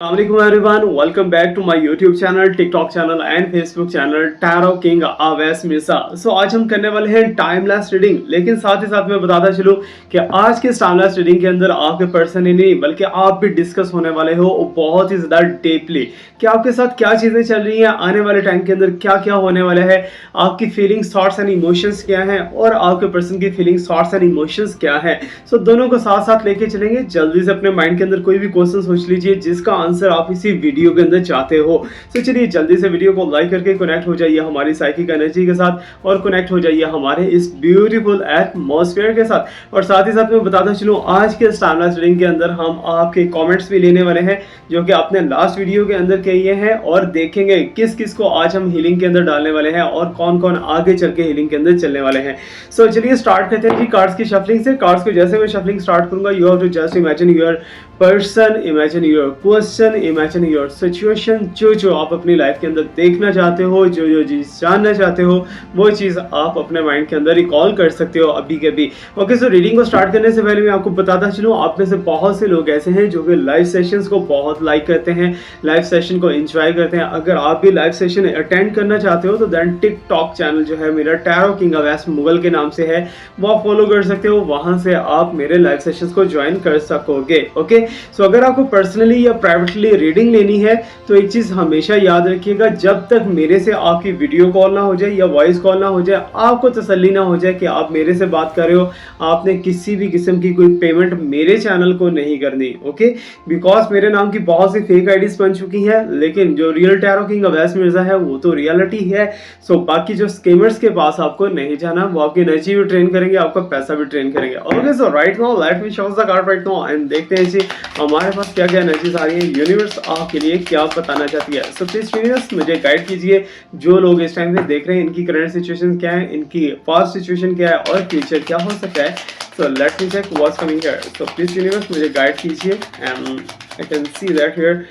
Assalamualaikum everyone, welcome back to my YouTube channel, TikTok channel and Facebook channel Tarot King Awais Mirza. आज हम करने वाले हैं टाइमलेस रीडिंग, लेकिन साथ ही साथ मैं बताता चलूं कि आज के टाइमलेस रीडिंग के अंदर आपके पर्सन ही नहीं बल्कि आप भी डिस्कस होने वाले हो बहुत ही ज़्यादा डीपली कि आपके साथ क्या चीज़ें चल रही हैं, आने वाले टाइम के अंदर क्या क्या होने वाला है, आपकी फीलिंग्स, थॉट्स एंड इमोशंस क्या हैं और आपके पर्सन की फीलिंग्स, थॉट्स एंड इमोशंस क्या हैं। दोनों को साथ साथ लेके चलेंगे। जल्दी से अपने माइंड के अंदर कोई भी क्वेश्चन सोच लीजिए जिसका आंसर आप इसी वीडियो के अंदर चाहते हो। चलिए जल्दी से वीडियो को लाइक करके कनेक्ट हो जाइए हमारी साइकिक एनर्जी के साथ और कनेक्ट हो जाइए हमारे इस ब्यूटीफुल एटमॉस्फेयर के साथ। और साथ ही साथ मैं बताता चलूं, आज के टाइमलेस रीडिंग के अंदर हम आपके कमेंट्स भी लेने वाले हैं जो कि आपने लास्ट वीडियो के अंदर किए हैं और देखेंगे किस किस को आज हम हीलिंग के अंदर डालने वाले हैं और कौन कौन आगे चल के हीलिंग के अंदर चलने वाले हैं। चलिए स्टार्ट करते हैं जी कार्ड्स की शफलिंग से। कार्ड्स को जैसे मैं शफलिंग स्टार्ट करूंगा, you have to just imagine your person, imagine your question, imagine your situation. जो आप अपनी लाइफ के अंदर देखना चाहते हो, जो चीज़ जानना चाहते हो, वो चीज़ आप अपने माइंड के अंदर रिकॉल कर सकते हो अभी के अभी। ओके, रीडिंग को स्टार्ट करने से पहले मैं आपको बताता चलूँ, आप में से बहुत से लोग ऐसे हैं जो कि लाइव सेशंस को बहुत लाइक करते हैं, लाइव सेशन को एंजॉय करते हैं। अगर आप भी लाइव सेशन अटेंड करना चाहते हो तो देन टिकटॉक चैनल जो है मेरा टैरो किंग अवैस मुगल के नाम से है, वो आप फॉलो कर सकते हो। वहां से आप मेरे लाइव सेशंस को ज्वाइन कर सकोगे। ओके, अगर आपको पर्सनली या प्राइवेटली रीडिंग लेनी है तो एक चीज हमेशा याद रखिएगा, जब तक मेरे से आपकी वीडियो कॉल ना हो जाए या वॉइस कॉल ना हो जाए, आपको तसल्ली ना हो जाए कि आप मेरे से बात कर रहे हो, आपने किसी भी किस्म की कोई पेमेंट मेरे चैनल को नहीं करनी। ओके, बिकॉज मेरे नाम की बहुत सी फेक आईडीज बन चुकी है, लेकिन जो real tarot king Awais Mirza है वो तो रियलिटी है। बाकी जो स्कैमर्स के पास आपको नहीं जाना, वो आपकी एनर्जी भी ट्रेन करेंगे, आपका पैसा भी ट्रेन करेंगे। Okay, so right now let me show the card right now and देखते हैं जी हमारे पास क्या क्या एनर्जीज आ रही है, यूनिवर्स आपके लिए क्या बताना चाहती है। प्लीज यूनिवर्स मुझे गाइड कीजिए। जो लोग इस टाइम पे देख रहे हैं, इनकी करंट सिचुएशन क्या है, इनकी पास्ट सिचुएशन क्या है और फ्यूचर क्या हो सकता है। Let me check what's coming here. Please universe मुझे गाइड कीजिए and I can see that here.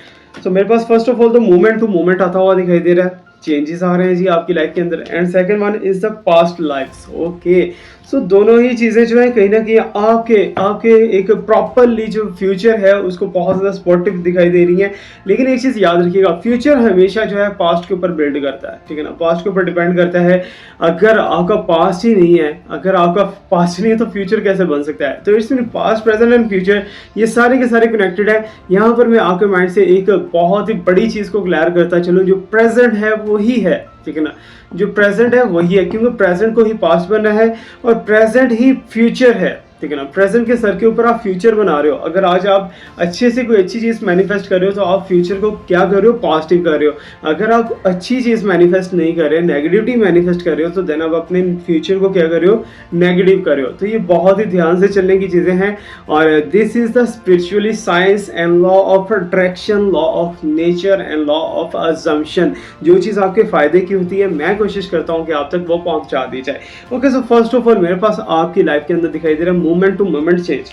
मेरे पास फर्स्ट ऑफ ऑल तो मोमेंट टू मोमेंट आता हुआ दिखाई दे रहा है, चेंजेस आ रहे हैं जी आपकी लाइफ के अंदर। And second one is the past lifes. Okay, दोनों ही चीज़ें जो है कहीं ना कहीं आपके एक प्रॉपरली जो फ्यूचर है उसको बहुत ज़्यादा सपोर्टिव दिखाई दे रही है। लेकिन एक चीज़ याद रखिएगा, फ्यूचर हमेशा जो है पास्ट के ऊपर बिल्ड करता है, ठीक है ना, पास्ट के ऊपर डिपेंड करता है। अगर आपका पास्ट ही नहीं है, अगर आपका पास्ट नहीं है तो फ्यूचर कैसे बन सकता है। तो इसमें पास्ट, प्रेजेंट एंड फ्यूचर ये सारे के सारे कनेक्टेड है। यहाँ पर मैं आपके माइंड से एक बहुत ही बड़ी चीज़ को क्लियर करता चलूँ, जो प्रेजेंट है वही है, ठीक है ना, जो प्रेजेंट है वही है, क्योंकि प्रेजेंट को ही पास्ट बनना है और प्रेजेंट ही फ्यूचर है, ठीक है ना। प्रेजेंट के सर के ऊपर आप फ्यूचर बना रहे हो। अगर आज आप अच्छे से कोई अच्छी चीज़ मैनिफेस्ट कर रहे हो तो आप फ्यूचर को क्या कर रहे हो, पॉजिटिव कर रहे हो। अगर आप अच्छी चीज़ मैनिफेस्ट नहीं कर रहे, नेगेटिविटी मैनिफेस्ट कर रहे हो, तो देन आप अपने फ्यूचर को क्या कर रहे हो, नेगेटिव कर रहे हो। तो ये बहुत ही ध्यान से चलने की चीज़ें हैं और this is the spiritually science and law of attraction, law of nature and law of assumption. जो चीज़ आपके फायदे की होती है मैं कोशिश करता हूँ कि आप तक वो पहुँचा दी जाए। Okay, so first of all मेरे पास आपकी लाइफ के अंदर दिखाई दे रहा है moment to moment change.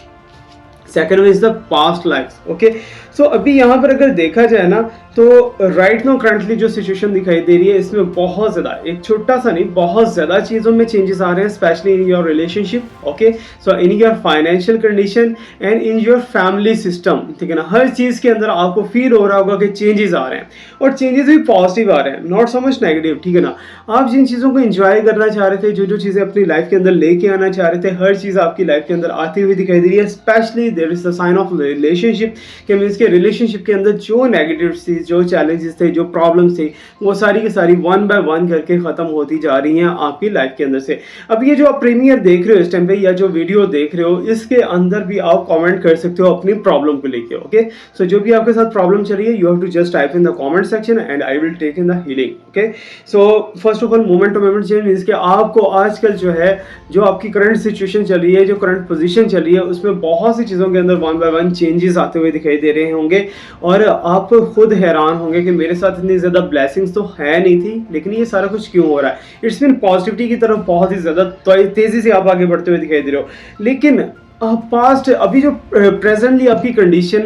Second one is the past life. Okay, अभी यहाँ पर अगर देखा जाए ना तो राइट नाउ करंटली जो सिचुएशन दिखाई दे रही है इसमें बहुत ज़्यादा, एक छोटा सा नहीं, बहुत ज़्यादा चीज़ों में चेंजेस आ रहे हैं, specially in your relationship. Okay, in your financial condition and in your family system, ठीक है ना। हर चीज़ के अंदर आपको फील हो रहा होगा कि चेंजेस आ रहे हैं और चेंजेस भी पॉजिटिव आ रहे हैं, नॉट सो मच नेगेटिव, ठीक है ना। आप जिन चीज़ों को एंजॉय करना चाह रहे थे, जो चीज़ें अपनी लाइफ के अंदर लेके आना चाह रहे थे, हर चीज़ आपकी लाइफ के अंदर आती हुई दिखाई दे रही है। Specially there is the sign of relationship, कि मीन्स के रिलेशनशिप के अंदर जो नेगेटिव थी, जो चैलेंजेस थे, जो प्रॉब्लम्स थी, वो सारी की सारी वन बाय वन करके खत्म होती जा रही हैं आपकी लाइफ के अंदर से। अब ये जो आप प्रीमियर देख रहे हो इस टाइम पे या जो वीडियो देख रहे हो, इसके अंदर भी आप कमेंट कर सकते हो अपनी प्रॉब्लम को लेके। ओके, जो भी आपके साथ प्रॉब्लम चल रही है, you have to just type in the comment section and I will take in the healing. Okay, first of all moment to moment change means कि आपको आजकल जो है, जो आपकी करंट सिचुएशन चल रही है, जो करंट पोजीशन चल रही है, उसमें बहुत सी चीज़ों के अंदर वन बाय वन चेंजेस आते हुए दिखाई दे रहे होंगे और आप खुद हैरान होंगे कि मेरे साथ इतनी ज़्यादा ब्लेसिंग्स तो है नहीं थी, लेकिन ये सारा कुछ क्यों हो रहा है। इट्स मीन पॉजिटिविटी की तरफ बहुत ही ज़्यादा तेज़ी से आप आगे बढ़ते हुए दिखाई दे रहे हो। लेकिन पास्ट, अभी जो प्रेजेंटली आपकी कंडीशन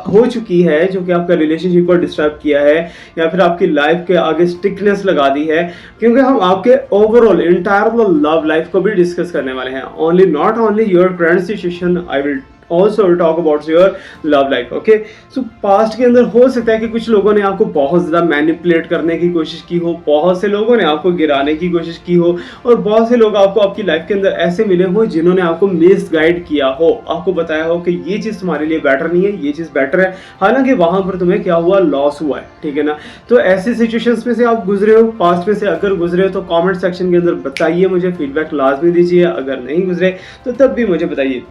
हो चुकी है, जो कि आपका रिलेशनशिप को डिस्टर्ब किया है या फिर आपकी लाइफ के आगे स्टिकनेस लगा दी है, क्योंकि हम आपके ओवरऑल इंटायर लव लाइफ को भी डिस्कस करने वाले हैं। Only not only your current situation, I will also talk about your love life. Okay, so past के अंदर हो सकता है कि कुछ लोगों ने आपको बहुत ज़्यादा मैनिपुलेट करने की कोशिश की हो, बहुत से लोगों ने आपको गिराने की कोशिश की हो, और बहुत से लोग आपको आपकी लाइफ के अंदर ऐसे मिले हो जिन्होंने आपको मिस गाइड किया हो, आपको बताया हो कि ये चीज़ तुम्हारे लिए बेटर नहीं है, ये चीज़ बेटर है, हालांकि वहां पर तुम्हें क्या हुआ, लॉस हुआ है। ठीक है ना। तो ऐसी सिचुएशंस में से आप गुजरे हो, पास्ट में से अगर गुजरे हो तो कमेंट सेक्शन के अंदर बताइए, मुझे फीडबैक लाजमी दीजिए। अगर नहीं गुजरे तो तब भी मुझे बताइए।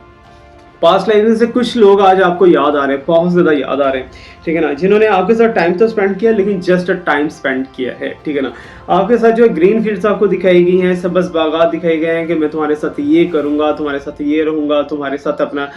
पास्ट लाइफ में से कुछ लोग आज आपको याद आ रहे हैं, बहुत ज़्यादा याद आ रहे हैं। ठीक है ना, जिन्होंने आपके साथ टाइम तो स्पेंड किया लेकिन जस्ट टाइम स्पेंड किया है। ठीक है ना, आपके साथ जो ग्रीन फील्ड्स आपको दिखाई गई हैं, सबज बागात दिखाए गए हैं कि मैं तुम्हारे साथ ये करूंगा, तुम्हारे साथ ये रहूंगा, तुम्हारे साथ अपना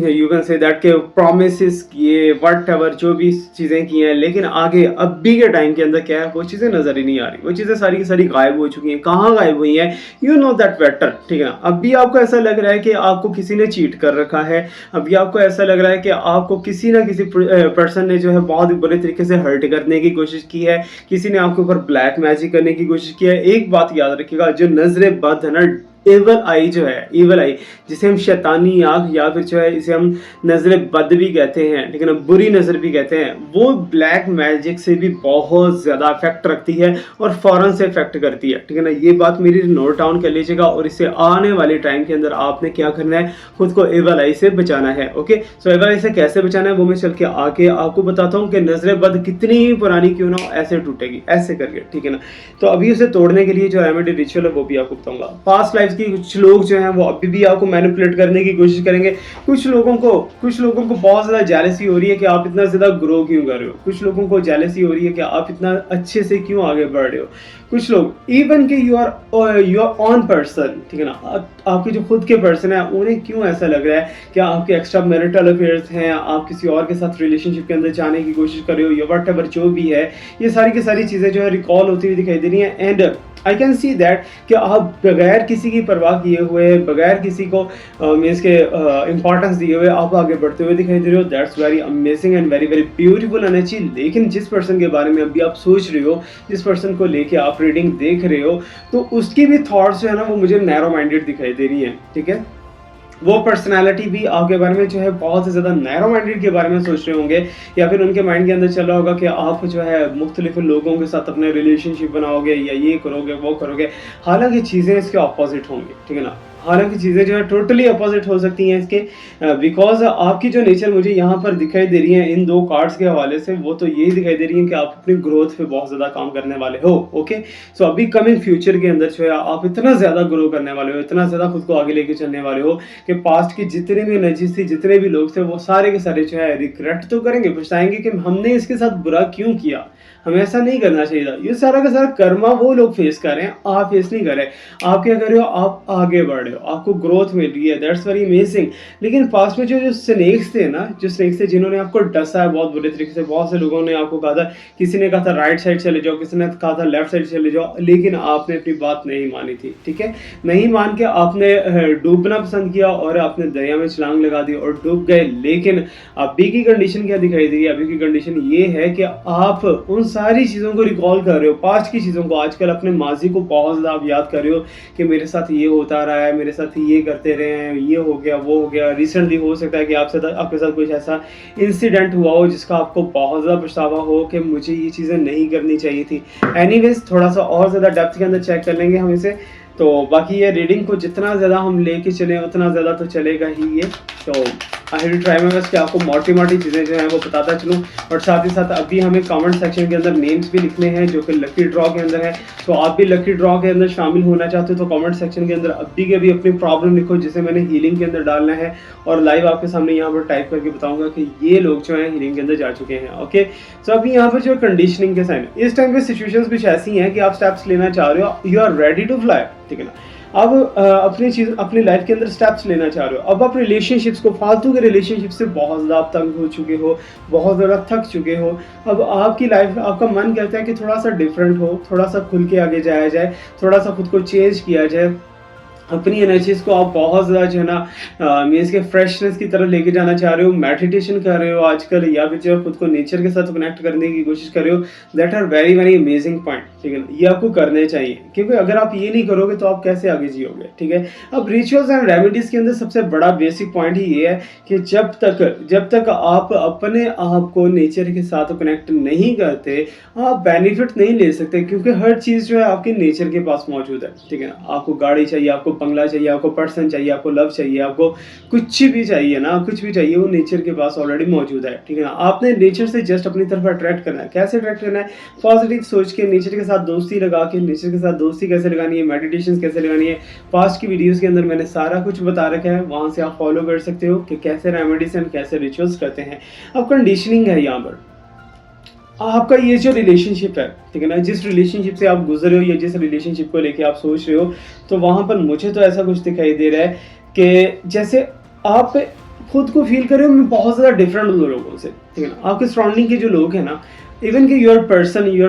यू कैन से दैट के प्रोमिस किए, वट एवर जो भी चीज़ें की हैं, लेकिन आगे अभी के टाइम के अंदर क्या है, वो चीज़ें नजर ही नहीं आ रही, वो चीज़ें सारी की सारी गायब हो चुकी हैं। कहाँ गायब हुई हैं, यू नो दैट बेटर। ठीक है ना, अभी आपको ऐसा लग रहा है कि आपको किसी ने चीट कर रखा है, अभी आपको ऐसा लग रहा है कि आपको किसी ना किसी पर्सन ने जो है बहुत ही बुरे तरीके से हर्ट करने की कोशिश की है, किसी ने आपके ऊपर ब्लैक मैजिक करने की कोशिश की है। एक बात याद रखिएगा, जो नजरे बद है ना, एवल आई जो है, एवल आई जिसे हम शैतानी आंख या फिर जो है इसे हम नजर बद भी कहते हैं, लेकिन बुरी नजर भी कहते हैं, वो ब्लैक मैजिक से भी बहुत ज्यादा इफेक्ट रखती है और फौरन से इफेक्ट करती है। ठीक है ना, ये बात मेरी नोट डाउन कर लीजिएगा, और इसे आने वाले टाइम के अंदर आपने क्या करना है, खुद को एवल आई से बचाना है। ओके, सो एवल आई से कैसे बचाना है वो मैं चल के आके आपको बताता हूँ कि नजर बद कितनी ही पुरानी क्यों ना हो, ऐसे टूटेगी, ऐसे करके। ठीक है ना, तो अभी उसे तोड़ने के लिए जो रेमेडी रिचुअल है वो भी आपको बताऊंगा। पास्ट लाइफ की कुछ लोग जो हैं वो अभी भी आपको मैनिपुलेट करने की कोशिश करेंगे। कुछ लोगों को बहुत ज्यादा जेलसी हो रही है कि आप इतना ज्यादा ग्रो क्यों कर रहे हो, कुछ लोगों को जेलसी हो रही है कि आप इतना अच्छे से क्यों आगे बढ़ रहे हो। कुछ लोग इवन कि यू आर ऑन पर्सन, ठीक है ना, आपके जो खुद के पर्सन है उन्हें क्यों ऐसा लग रहा है कि आपके एक्स्ट्रा मैरिटल अफेयर्स हैं, आप किसी और के साथ रिलेशनशिप के अंदर जाने की कोशिश कर रहे हो, या वट एवर जो भी है, ये सारी की सारी चीजें जो है रिकॉल होती हुई दिखाई दे रही हैं। And I can see that कि आप बगैर किसी की परवाह किए हुए, बगैर किसी को मीन्स के इंपॉर्टेंस दिए हुए आप आगे बढ़ते हुए दिखाई दे रहे हो। That's very amazing and very very beautiful energy. लेकिन जिस पर्सन के बारे में अभी आप सोच रहे हो, जिस पर्सन को लेके आप रीडिंग देख रहे हो, तो उसकी भी थॉट्स जो है ना वो मुझे नैरो माइंडेड दिखाई दे रही है। ठीक है, वो पर्सनालिटी भी आपके बारे में जो है बहुत ही ज़्यादा नैरो माइंडेड के बारे में सोच रहे होंगे, या फिर उनके माइंड के अंदर चल रहा होगा कि आप जो है मुख्तलिफ लोगों के साथ अपने रिलेशनशिप बनाओगे या ये करोगे वो करोगे। हालांकि चीज़ें इसके अपोजिट होंगी। ठीक है ना, हालांकि चीज़ें जो है टोटली अपोजिट हो सकती हैं इसके, बिकॉज आपकी जो नेचर मुझे यहाँ पर दिखाई दे रही है इन दो कार्ड्स के हवाले से, वो तो यही दिखाई दे रही है कि आप अपनी ग्रोथ पे बहुत ज़्यादा काम करने वाले हो। ओके, सो अभी कमिंग फ्यूचर के अंदर जो है आप इतना ज़्यादा ग्रो करने वाले हो, इतना ज़्यादा खुद को आगे लेके चलने वाले हो कि पास्ट की जितने भी एनर्जीज थी, जितने भी लोग थे, वो सारे के सारे जो है रिग्रेट तो करेंगे, पछताएंगे कि हमने इसके साथ बुरा क्यों किया, हमें ऐसा नहीं करना चाहिए था। ये सारा का सारा कर्मा वो लोग फेस कर रहे हैं, आप फेस नहीं कर रहे। आप क्या कर रहे हो, आप आगे बढ़ रहे हो, आपको ग्रोथ मिल रही है, दैट्स वेरी अमेजिंग। लेकिन पास्ट में जो स्नेक्स थे ना, जो स्नेक्स थे जिन्होंने आपको डसा है बहुत बुरे तरीके से, बहुत से लोगों ने आपको कहा था, किसी ने कहा था राइट साइड चले जाओ, किसी ने कहा था लेफ्ट साइड चले जाओ, लेकिन आपने अपनी बात नहीं मानी थी। ठीक है, नहीं मान के आपने डूबना पसंद किया और आपने दरिया में छलांग लगा दी और डूब गए। लेकिन अभी की कंडीशन क्या दिखाई दे रही है, अभी की कंडीशन ये है कि आप उन सारी चीज़ों को रिकॉल कर रहे हो, पास्ट की चीज़ों को, आजकल अपने माजी को बहुत ज़्यादा आप याद कर रहे हो कि मेरे साथ ये होता रहा है, मेरे साथ ये करते रहे हैं, ये हो गया वो हो गया। रिसेंटली हो सकता है कि आपके साथ कुछ ऐसा इंसिडेंट हुआ हो जिसका आपको बहुत ज़्यादा पछतावा हो कि मुझे ये चीज़ें नहीं करनी चाहिए थी। एनीवेज, थोड़ा सा और ज़्यादा डेप्थ के अंदर चेक कर लेंगे हम इसे। तो बाकी ये रीडिंग को जितना ज़्यादा हम लेके चलें उतना ज़्यादा तो चलेगा ही ये। तो आई विल ट्राई माय बेस्ट कि आपको मोटी चीज़ें जो हैं वो बताता चलूँ, और साथ ही साथ अभी हमें कमेंट सेक्शन के अंदर नेम्स भी लिखने हैं जो कि लकी ड्रॉ के अंदर है। तो आप भी लकी ड्रॉ के अंदर शामिल होना चाहते हो तो कमेंट सेक्शन के अंदर अभी के अभी अपनी प्रॉब्लम लिखो जिसे मैंने हीलिंग के अंदर डालना है, और लाइव आपके सामने यहाँ पर टाइप करके बताऊंगा कि ये लोग जो हैं हीलिंग के अंदर जा चुके हैं। ओके, तो अभी यहाँ पर जो कंडीशनिंग के साइन, इस टाइम पे सिचुएशंस कुछ ऐसी हैं कि आप स्टेप्स लेना चाह रहे हो, you are ready to fly. ठीक है ना, अब अपनी लाइफ के अंदर स्टेप्स लेना चाह रहे हो। अब आप रिलेशनशिप्स को, फालतू के रिलेशनशिप से बहुत ज़्यादा तंग हो चुके हो, बहुत ज़्यादा थक चुके हो। अब आपकी लाइफ, आपका मन कहता है कि थोड़ा सा डिफरेंट हो, थोड़ा सा खुल के आगे जाया जाए, थोड़ा सा खुद को चेंज किया जाए। अपनी एनर्जीज़ को आप बहुत ज़्यादा जो है ना मीन्स के फ्रेशनेस की तरफ लेके जाना चाह रहे हो, मेडिटेशन कर रहे हो आजकल, या फिर जो है खुद को नेचर के साथ कनेक्ट करने की कोशिश कर रहे हो, that are very very amazing point, ठीक है ना। ये आपको करने चाहिए, क्योंकि अगर आप ये नहीं करोगे तो आप कैसे आगे जियोगे, ठीक है। अब रिचुअल्स एंड रेमेडीज़ के अंदर सबसे बड़ा बेसिक पॉइंट ही ये है कि जब तक आप अपने आप को नेचर के साथ कनेक्ट नहीं करते, आप बेनिफिट नहीं ले सकते, क्योंकि हर चीज़ जो है आपके नेचर के पास मौजूद है, ठीक है ना। आपको गाड़ी चाहिए, आपको बंगला चाहिए, आपको पर्सन चाहिए, आपको लव चाहिए, आपको कुछ भी चाहिए ना, कुछ भी चाहिए, वो नेचर के पास ऑलरेडी मौजूद है, ठीक है ना। आपने नेचर से जस्ट अपनी तरफ अट्रैक्ट करना है। कैसे अट्रैक्ट करना है? पॉजिटिव सोच के, नेचर के साथ दोस्ती लगा के। नेचर के साथ दोस्ती कैसे लगानी है, मेडिटेशन कैसे लगानी है, पास्ट की वीडियोस के अंदर मैंने सारा कुछ बता रखा है, वहाँ से आप फॉलो कर सकते हो कि कैसे रेमेडीज एंड कैसे रिचुअल्स करते हैं। अब कंडीशनिंग है यहाँ पर, आपका ये जो रिलेशनशिप है, ठीक है ना, जिस रिलेशनशिप से आप गुजर रहे हो या जिस रिलेशनशिप को लेके आप सोच रहे हो, तो वहाँ पर मुझे तो ऐसा कुछ दिखाई दे रहा है कि जैसे आप खुद को फील कर रहे हो मैं बहुत ज़्यादा डिफरेंट हूँ लोगों से, ठीक है ना। आपके सराउंडिंग के जो लोग हैं ना, इवन कि योर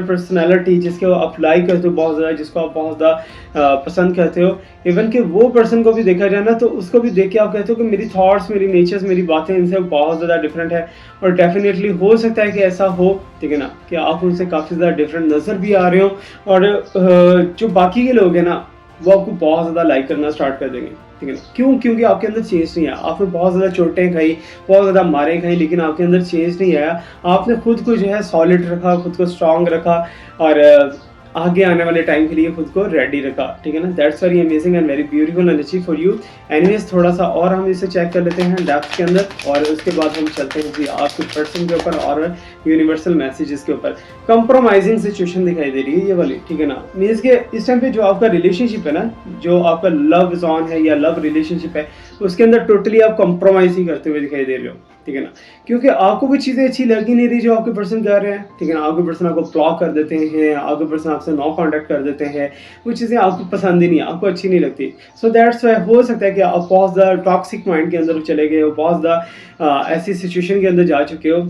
पर्सनैलिटी जिसके आप लाइक करते हो बहुत ज़्यादा, जिसको आप बहुत ज़्यादा पसंद करते हो, इवन कि वो पर्सन को भी देखा जाए ना, तो उसको भी देख के आप कहते हो कि मेरी थॉट्स, मेरी नेचर्स, मेरी बातें इनसे बहुत ज़्यादा डिफरेंट है। और डेफिनेटली हो सकता है कि ऐसा हो, ठीक है ना, कि आप उनसे काफ़ी ज़्यादा डिफरेंट नज़र भी आ रहे हो, और जो बाकी के लोग हैं ना, वो आपको बहुत ज़्यादा लाइक करना स्टार्ट कर देंगे, ठीक है ना। क्यों? क्योंकि आपके अंदर चेंज नहीं आया। आपने बहुत ज़्यादा चोटें खाई, बहुत ज़्यादा मारें खाई, लेकिन आपके अंदर चेंज नहीं आया। आपने खुद को जो है सॉलिड रखा, खुद को स्ट्रांग रखा, और आगे आने वाले टाइम के लिए खुद को रेडी रखा, ठीक है ना। That's very amazing and very beautiful and achieve for you. Anyways, थोड़ा सा और हम इसे चेक कर लेते हैं डेप्थ के अंदर, और उसके बाद हम चलते हैं जी आपके पर्सन के ऊपर और यूनिवर्सल मैसेजेस के ऊपर। कंप्रोमाइजिंग सिचुएशन दिखाई दे रही है ये वाली, ठीक है ना। मीन्स के इस टाइम पे जो आपका रिलेशनशिप है ना, जो आपका लव जोन है या लव रिलेशनशिप है, उसके अंदर टोटली आप कंप्रोमाइज ही करते हुए दिखाई दे रहे हो, ठीक है ना। क्योंकि आपको वो चीज़ें अच्छी लग ही नहीं रही जो आपके पर्सन कर रहे हैं, ठीक है ना। आपके पर्सन आपको ब्लॉक कर देते हैं, आपके पर्सन आपसे नो कांटेक्ट कर देते हैं, वो चीज़ें आपको पसंद ही नहीं, आपको अच्छी नहीं लगती। सो दैट्स वाई हो सकता है कि आप बहुत ज़्यादा टॉक्सिक माइंड के अंदर चले गए हो, बहुत ज़्यादा ऐसी सिचुएशन के अंदर जा चुके हो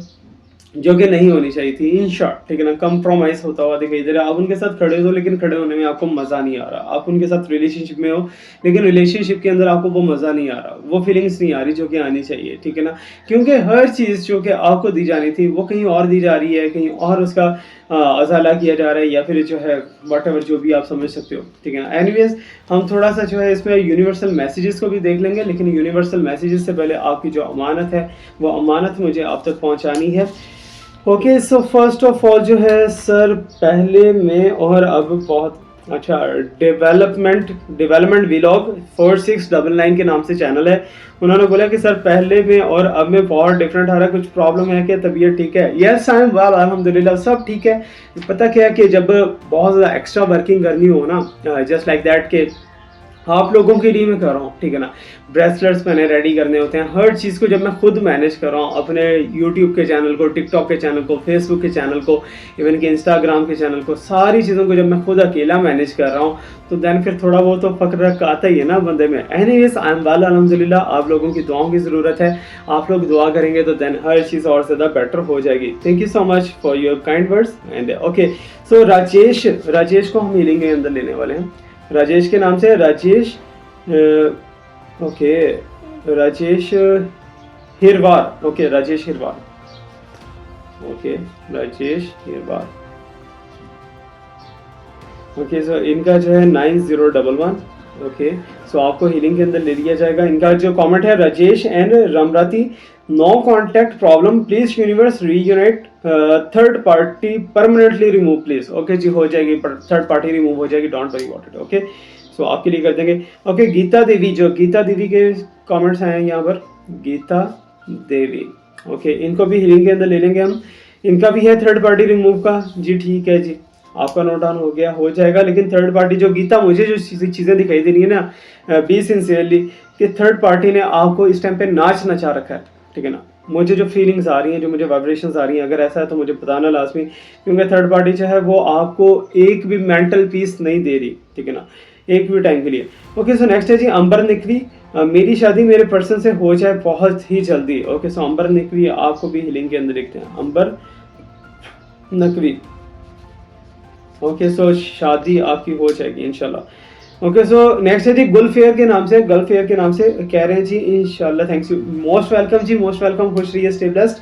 जो कि नहीं होनी चाहिए थी। इन शॉर्ट, ठीक है ना, कंप्रोमाइज होता हुआ दिखाई दे रहा है। आप उनके साथ खड़े हो, लेकिन खड़े होने में आपको मज़ा नहीं आ रहा। आप उनके साथ रिलेशनशिप में हो, लेकिन रिलेशनशिप के अंदर आपको वो मज़ा नहीं आ रहा, वो फीलिंग्स नहीं आ रही जो कि आनी चाहिए, ठीक है ना। क्योंकि हर चीज़ जो कि आपको दी जानी थी वो कहीं और दी जा रही है, कहीं और उसका अजाला किया जा रहा है, या फिर जो है व्हाटएवर जो भी आप समझ सकते हो, ठीक है ना। एनीवेज, हम थोड़ा सा जो है इसमें यूनिवर्सल मैसेजेस को भी देख लेंगे, लेकिन यूनिवर्सल मैसेजेस से पहले आपकी जो अमानत है, वो अमानत मुझे आप तक पहुँचानी है। Okay, so first of all जो है सर, पहले में और अब बहुत अच्छा डेवलपमेंट व्लॉग 4699 के नाम से चैनल है। उन्होंने बोला कि सर पहले में और अब में बहुत डिफरेंट आ रहा है, कुछ प्रॉब्लम है क्या, तबीयत ठीक है? यस, आई एम वेल, अल्हम्दुलिल्लाह, सब ठीक है। पता क्या है कि जब बहुत ज़्यादा एक्स्ट्रा वर्किंग करनी हो ना, जस्ट लाइक दैट के आप लोगों के लिए मैं कर रहा हूँ, ठीक है ना। ब्रेसलेट्स मैंने रेडी करने होते हैं, हर चीज़ को जब मैं खुद मैनेज कर रहा हूँ, अपने यूट्यूब के चैनल को, टिकटॉक के चैनल को, फेसबुक के चैनल को, इवन कि इंस्टाग्राम के चैनल को, सारी चीज़ों को जब मैं खुद अकेला मैनेज कर रहा हूँ, तो देन फिर थोड़ा बहुत तो फक्र आता ही है ना बंदे में। एनीवेज, आई एम वेल, अल्हम्दुलिल्लाह। आप लोगों की दुआओं की ज़रूरत है, आप लोग दुआ करेंगे तो देन हर चीज़ और ज़्यादा बेटर हो जाएगी। Thank you so much for your kind words. And okay, so Rajesh को हम हीलिंग के अंदर लेने वाले हैं। राजेश के नाम से Rajesh, okay, Rajesh Hirwar, okay, Rajesh Hirwar, okay, Rajesh Hirwar, okay. So इनका जो है 9011, ओके। सो आपको हीलिंग के अंदर ले लिया जाएगा। इनका जो कमेंट है, Rajesh and Ramrati, no contact problem, please universe reunite third party permanently remove please. Okay ji, हो जाएगी, थर्ड पार्टी रिमूव हो जाएगी, don't worry about it, okay. So आपके लिए कर देंगे। ओके, गीता देवी, जो गीता देवी के कमेंट्स आए हैं यहाँ पर, गीता देवी, ओके, इनको भी हीलिंग के अंदर ले लेंगे हम। इनका भी है थर्ड पार्टी रिमूव का, जी ठीक है जी, आपका नोट डाउन हो गया, हो जाएगा। लेकिन थर्ड पार्टी जो गीता, मुझे जो चीज़ें दिखाई दे रही है ना, बी सिंसियरली, कि थर्ड पार्टी ने आपको इस टाइम पे नाच नचा रखा है, ठीक है ना। मुझे जो फीलिंग्स आ रही हैं, जो मुझे वाइब्रेशंस आ रही हैं, अगर ऐसा है तो मुझे बताना लाजमी, क्योंकि थर्ड पार्टी जो है वो आपको एक भी मेंटल पीस नहीं दे रही, ठीक है ना, एक भी टाइम के लिए। ओके, सो नेक्स्ट है जी अंबर निकवी, मेरी शादी मेरे पर्सन से हो जाए बहुत ही जल्दी। ओके, सो अंबर निकवी आपको भी हीलिंग के अंदर देखते हैं, अंबर नकवी, ओके। सो शादी आपकी हो जाएगी इंशाल्लाह। ओके सो नेक्स्ट है जी गुलफेयर के नाम से, गुलफेयर के नाम से कह रहे हैं जी इंशाल्लाह, थैंक्स यू, मोस्ट वेलकम जी, मोस्ट वेलकम, खुश रहिए, स्टे ब्लेस्ड।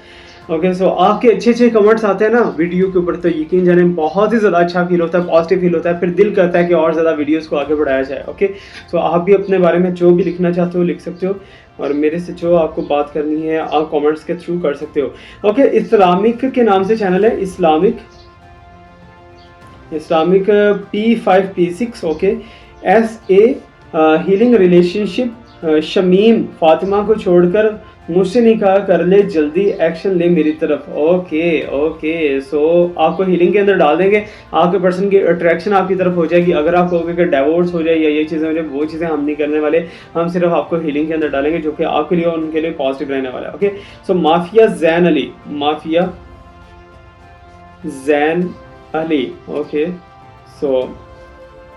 ओके सो आपके अच्छे अच्छे कमेंट्स आते हैं ना वीडियो के ऊपर, तो यकीन जाने बहुत ही ज़्यादा अच्छा फील होता है, पॉजिटिव फील होता है, फिर दिल करता है कि और ज़्यादा वीडियोस को आगे बढ़ाया जाए। ओके सो आप भी अपने बारे में जो भी लिखना चाहते हो लिख सकते हो, और मेरे से जो आपको बात करनी है आप कमेंट्स के थ्रू कर सकते हो। ओके इस्लामिक के नाम से चैनल है, Islamic P5P6। Okay SA healing relationship, Shamim Fatima को छोड़कर मुझसे निकाह कर ले, जल्दी एक्शन ले मेरी तरफ। ओके ओके सो आपको हीलिंग के अंदर डाल देंगे, आपके पर्सन की अट्रैक्शन आपकी तरफ हो जाएगी। अगर आप कहोगे कि डाइवोर्स हो जाए या ये चीज़ें हो जाए, वो चीज़ें हम नहीं करने वाले, हम सिर्फ आपको हीलिंग के अंदर डालेंगे जो कि आपके लिए और उनके लिए पॉजिटिव रहने वाला है। ओके सो mafia Jain Ali, mafia Jain Ali. Okay so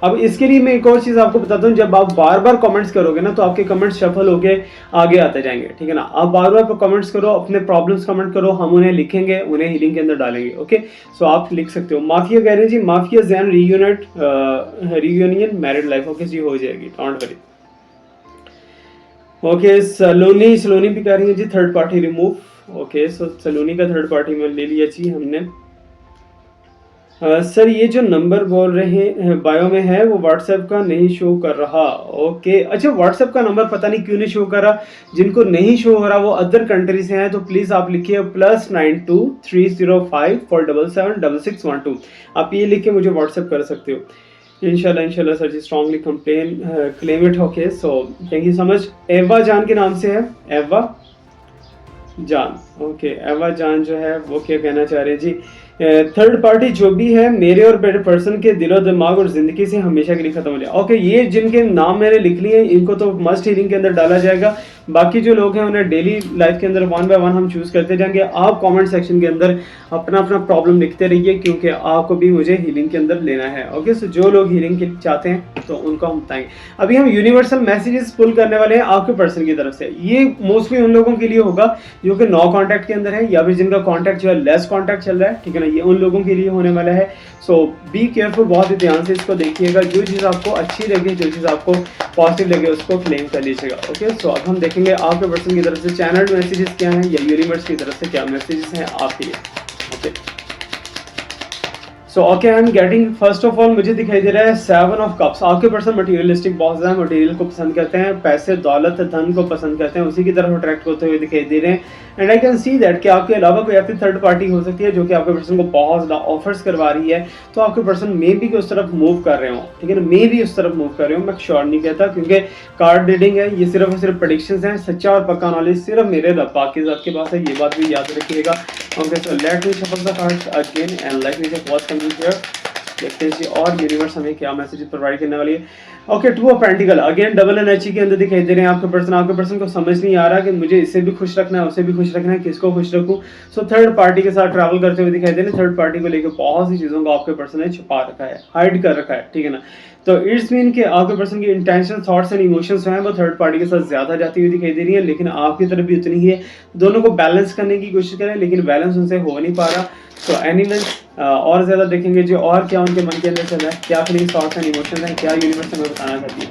अब इसके लिए मैं एक और चीज़ आपको बताता हूँ, जब आप बार बार कमेंट्स करोगे ना तो आपके कमेंट्स शफल होके आगे आते जाएंगे, ठीक है ना। आप बार बार कमेंट्स करो, अपने प्रॉब्लम्स कमेंट करो, हम उन्हें लिखेंगे, उन्हें हीलिंग के अंदर डालेंगे। ओके सो आप लिख सकते हो। माफिया कह रहे हैं ji mafia Jain reunion married life. Okay ji हो जाएगी, डोंट वरी। ओके सलोनी भी कह रही है ji third party remove. Okay so Saloni का थर्ड पार्टी में ले लिया जी हमने। सर ये जो नंबर बोल रहे हैं बायो में है वो व्हाट्सएप का नहीं शो कर रहा। ओके अच्छा व्हाट्सएप का नंबर पता नहीं क्यों नहीं शो कर रहा, जिनको नहीं शो हो रहा वो अदर कंट्री से हैं, तो प्लीज़ आप लिखिए +923054776612। आप ये लिख के मुझे व्हाट्सएप कर सकते हो। इंशाल्लाह सर जी strongly claim it. Okay so thank you so much. एवा जान के नाम से है, एवा जान। ओके एवा जान जो है वो क्या कहना चाह रहे हैं जी, थर्ड पार्टी जो भी है मेरे और बेटर पर्सन के दिलो दिमाग और जिंदगी से हमेशा के लिए खत्म हो जाए। ओके ये जिनके नाम मैंने लिख लिए इनको तो मस्ट हीलिंग के अंदर डाला जाएगा, बाकी जो लोग हैं उन्हें डेली लाइफ के अंदर वन बाय वन हम चूज करते जाएंगे। आप कमेंट सेक्शन के अंदर अपना अपना प्रॉब्लम लिखते रहिए, क्योंकि आपको भी मुझे हीलिंग के अंदर लेना है। ओके सो जो लोग हीलिंग के चाहते हैं तो उनको हम बताएंगे। अभी हम यूनिवर्सल मैसेजेस पुल करने वाले हैं आपके पर्सन की तरफ से। ये मोस्टली उन लोगों के लिए होगा जो कि नो कॉन्टैक्ट के अंदर है, या फिर जिनका कॉन्टैक्ट जो है लेस कॉन्टैक्ट चल रहा है, ठीक है ना, ये उन लोगों के लिए होने वाला है। सो बी केयरफुल, बहुत ही ध्यान से इसको देखिएगा, जो चीज़ आपको अच्छी लगे, जो चीज़ आपको पॉजिटिव लगे उसको क्लेम कर लीजिएगा। ओके सो अब हम देखेंगे आपके पर्सन की तरफ से चैनल मैसेजेस क्या हैं या यूनिवर्स की तरफ से क्या मैसेजेस हैं आपके लिए। Okay so okay I am getting, first of all मुझे दिखाई दे रहा है 7 ऑफ कप्स। आपके पर्सन मटेरियलिस्टिक बहुत ज़्यादा मटेरियल को पसंद करते हैं, पैसे दौलत धन को पसंद करते हैं, उसी की तरफ अट्रैक्ट होते हुए दिखाई दे रहे हैं। And I can see that कि आपके अलावा कोई ऐसी थर्ड पार्टी हो सकती है जो कि आपके पर्सन को बहुत ज़्यादा ऑफर्स करवा रही है, तो आपके पर्सन मे भी उस तरफ मूव कर रहे हो, ठीक है ना, मे भी उस तरफ मूव कर रहे हो। मैं श्योर नहीं कहता क्योंकि कार्ड रीडिंग है, ये सिर्फ और सिर्फ प्रेडिक्शंस हैं, सच्चा और पक्का नॉलेज सिर्फ मेरे रब पाक के ज़ात के पास है, ये बात भी याद रखिएगा। Okay so let me shuffle the cards again and let me check what's coming here. देखते हैं जी और यूनिवर्स हमें क्या मैसेज प्रोवाइड करने वाली है। Okay 2 of pentacle again double energy के अंदर दिखाई दे रहे हैं आपके पर्सन को समझ नहीं आ रहा कि मुझे इसे भी खुश रखना है, उसे भी खुश रखना है, किसको खुश रखूं। सो थर्ड पार्टी के साथ ट्रैवल करते हुए दिखाई दे रहे हैं। थर्ड पार्टी को लेकर बहुत सी चीज़ों को आपके पर्सन ने छुपा रखा है, हाइड कर रखा है, ठीक है ना। तो इट्स मीन कि आपके पर्सन की इंटेंशन, थॉट्स एंड इमोशंस जो हैं वो थर्ड पार्टी के साथ ज़्यादा जाती हुई दिखाई दे रही है, लेकिन आपकी तरफ भी उतनी ही है। दोनों को बैलेंस करने की कोशिश करें, लेकिन बैलेंस उनसे हो नहीं पा रहा। तो एनिमल्स और ज़्यादा देखेंगे जो और क्या उनके मन के अंदर चल रहा है, क्या फीलिंग, थॉट्स एंड इमोशंस हैं, क्या यूनिवर्स हमें बताना चाहती है।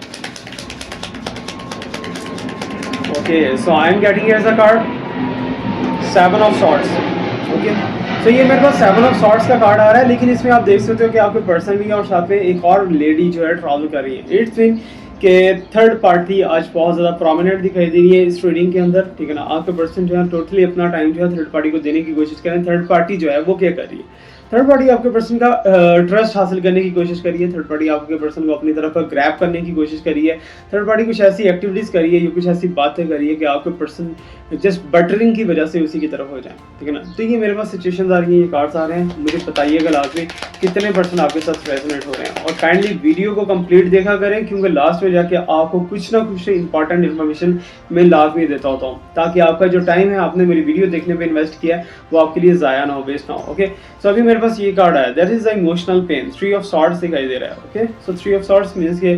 Okay so I am getting as a card 7 of swords. Okay तो ये मेरे पास 7 ऑफ सॉर्ड्स का कार्ड आ रहा है, लेकिन इसमें आप देख सकते हो कि आपके पर्सन भी है और साथ में एक और लेडी जो है ट्रैवल कर रही है। इट्स मीन कि थर्ड पार्टी आज बहुत ज़्यादा प्रोमिनेंट दिखाई दे रही है इस रीडिंग के अंदर, ठीक है ना। आपके पर्सन जो है टोटली अपना टाइम जो है थर्ड पार्टी को देने की कोशिश करें। थर्ड पार्टी जो है वो क्या कर रही है, थर्ड पार्टी आपके पर्सन का ट्रस्ट हासिल करने की कोशिश करिए। थर्ड पार्टी आपके पर्सन को अपनी तरफ ग्रैब करने की कोशिश करिए। थर्ड पार्टी कुछ ऐसी एक्टिविटीज़ करिए या कुछ ऐसी बातें करिए कि आपके पर्सन जस्ट बटरिंग की वजह से उसी की तरफ हो जाए, ठीक है ना। तो ये मेरे पास सिचुएशंस आ रही हैं, ये कार्ड्स आ रहे हैं, मुझे बताइएगा लास्ट में कितने पर्सन आपके साथ रेजोनेट हो रहे हैं। और काइंडली वीडियो को कंप्लीट देखा करें, क्योंकि लास्ट में जाके आपको कुछ ना कुछ इंपॉर्टेंट इन्फॉर्मेशन मैं लाजमी देता होता हूँ, ताकि आपका जो टाइम है आपने मेरी वीडियो देखने पे इन्वेस्ट किया है वो आपके लिए ज़ाया ना हो, वेस्ट ना हो। ओके सो अभी मेरे पास ये कार्ड आया, that is the emotional pain. 3 of swords दिखाई दे रहा है। Okay so 3 of swords means के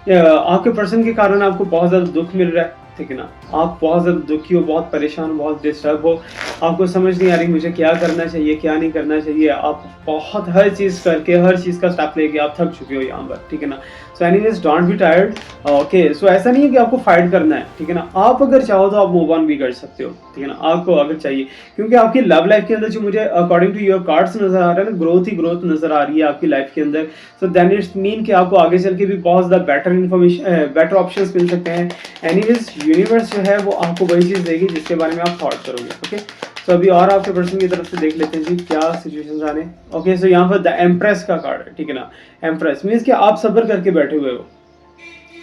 आपके पर्सन के कारण आपको बहुत ज़्यादा दुख मिल रहा है, ठीक है ना, आप बहुत ज़्यादा दुखी हो, बहुत परेशान हो, बहुत डिस्टर्ब हो, आपको समझ नहीं आ रही मुझे क्या करना चाहिए, क्या नहीं करना चाहिए, आप बहुत हर चीज़ करके, हर चीज़ का स्टेप लेके आप थक चुके हो यहाँ पर, ठीक है ना। So anyways don't be tired, okay. So ऐसा नहीं है कि आपको फाइट करना है, ठीक है ना, आप अगर चाहो तो आप मूव ऑन भी कर सकते हो, ठीक है ना, आपको अगर चाहिए, क्योंकि आपकी लव लाइफ के अंदर जो मुझे अकॉर्डिंग टू योर कार्ड्स नज़र आ रहा है ना, ग्रोथ ही ग्रोथ नज़र आ रही है आपकी लाइफ के अंदर। सो देन इट्स मीन कि आपको आगे चल के भी बहुत ज़्यादा बेटर इन्फॉर्मेशन, बेटर ऑप्शंस मिल सकते हैं। एनीवेज यूनिवर्स जो है वो आपको वही चीज़ देगी जिसके बारे में आप थॉट करोगे, ओके। तो अभी और आपके पर्सन की तरफ से देख लेते हैं जी क्या सिचुएशंस आ रहे हैं। ओके, सो यहाँ पर द एम्प्रेस का कार्ड है, ठीक है ना। एम्प्रेस मीन्स कि आप सब्र करके बैठे हुए हो,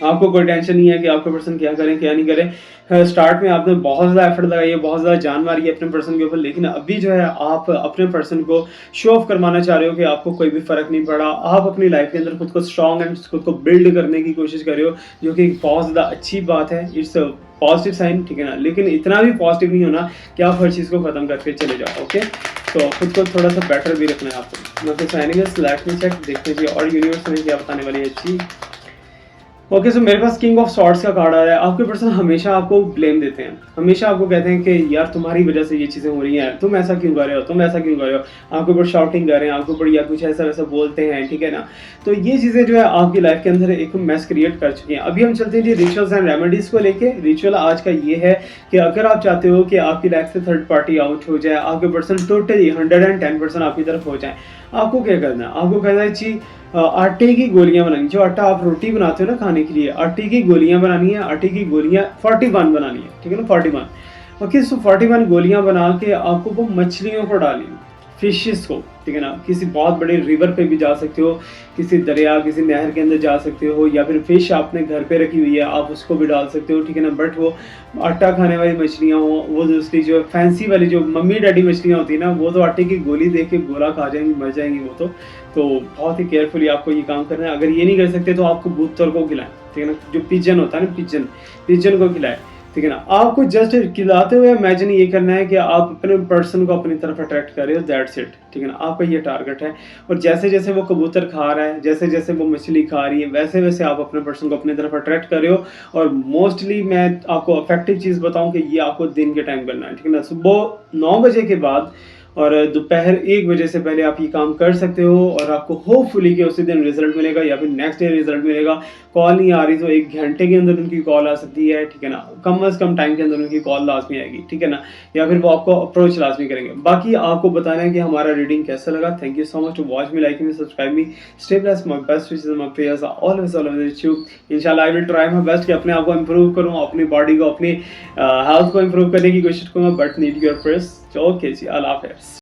आपको कोई टेंशन नहीं है कि आपके पर्सन क्या करें क्या नहीं करें। स्टार्ट में आपने बहुत ज़्यादा एफर्ट लगाई है, बहुत ज़्यादा जान मारी है अपने पर्सन के ऊपर, लेकिन अभी जो है आप अपने पर्सन को शो ऑफ करवाना चाह रहे हो कि आपको कोई भी फ़र्क नहीं पड़ा। आप अपनी लाइफ के अंदर खुद को स्ट्रॉन्ग एंड खुद को बिल्ड करने की कोशिश कर रहे हो, जो कि बहुत ज़्यादा अच्छी बात है। इट्स पॉजिटिव साइन, ठीक है ना, लेकिन इतना भी पॉजिटिव नहीं होना कि आप हर चीज़ को ख़त्म करके चले जाओ, ओके। तो खुद को थोड़ा सा बेटर भी रखना है आपको। Okay, so anyways let me check, देखते हैं और यूनिवर्स में क्या बताने वाली है अच्छी। ओके, सो मेरे पास किंग ऑफ सॉर्ड्स का कार्ड आ रहा है। आपके पर्सन हमेशा आपको ब्लेम देते हैं, हमेशा आपको कहते हैं कि यार तुम्हारी वजह से ये चीज़ें हो रही हैं, तुम ऐसा क्यों कर रहे हो, तुम ऐसा क्यों कर रहे हो। आपके ऊपर शॉटिंग कर रहे हैं, आपके ऊपर या कुछ ऐसा वैसा बोलते हैं, ठीक है ना। तो ये चीज़ें जो है आपकी लाइफ के अंदर एक मैस क्रिएट कर चुकी हैं। अभी हम चलते हैं जी रिचुअल्स एंड रेमेडीज़ को लेके। रिचुअल आज का ये है कि अगर आप चाहते हो कि आपकी लाइफ से थर्ड पार्टी आउट हो जाए, आपके पर्सन टोटली 110% आपकी तरफ हो जाए, आपको क्या करना है। आपको कहना है जी आटे की गोलियां बनानी, जो आटा आप रोटी बनाते हो ना खाने के लिए, आटे की गोलियां बनानी है। आटे की गोलियां 41 बनानी है, ठीक है ना, 41। ओके, सो 41 गोलियां बना के आपको वो मछलियों को डालनी, फिशेस को, ठीक है ना। किसी बहुत बड़े रिवर पे भी जा सकते हो, किसी दरिया किसी नहर के अंदर जा सकते हो, या फिर फिश आपने घर पे रखी हुई है आप उसको भी डाल सकते हो, ठीक है ना। बट वो आटा खाने वाली मछलियाँ हो, वो दूसरी जो फैंसी वाली जो मम्मी डैडी मछलियाँ होती है ना, वो तो आटे की गोली देख के गोला खा जाएंगी, मर जाएंगी वो तो बहुत ही केयरफुली आपको ये काम करना है। अगर ये नहीं कर सकते तो आपको बूतर को खिलाएं, ठीक है ना, जो पिजन होता है ना, पिजन को खिलाएं, ठीक है ना। आपको जस्ट खिलाते हुए इमेजिन ये करना है कि आप अपने पर्सन को अपनी तरफ अट्रैक्ट कर रहे हो, दैट्स इट, ठीक है ना। आपका ये टारगेट है। और जैसे जैसे वो कबूतर खा रहा है, जैसे जैसे वो मछली खा रही है, वैसे वैसे आप अपने पर्सन को अपनी तरफ अट्रैक्ट कर रहे हो। और मोस्टली मैं आपको इफेक्टिव चीज़ बताऊं कि ये आपको दिन के टाइम करना है, ठीक है ना। सुबह 9 बजे के बाद और दोपहर 1 बजे से पहले आप ये काम कर सकते हो, और आपको होपफुली कि उसी दिन रिजल्ट मिलेगा या फिर नेक्स्ट डे रिजल्ट मिलेगा। कॉल नहीं आ रही तो 1 घंटे के अंदर उनकी कॉल आ सकती है, ठीक है ना। कम से कम टाइम के अंदर उनकी कॉल लाजमी आएगी, ठीक है ना, या फिर वो आपको अप्रोच लाजमी करेंगे। बाकी आपको बताना है कि हमारा रीडिंग कैसा लगा। Thank you so much to watch me, like me, subscribe me, stay blessed, my best wishes, my prayers are always with you. इंशाल्लाह I will try my best कि अपने आप को इंप्रूव करूं, अपनी बॉडी को, अपनी हेल्थ को इंप्रूव करने की कोशिश करूंगा, but need your prayers. Okay ji, अल्लाह हाफिज़।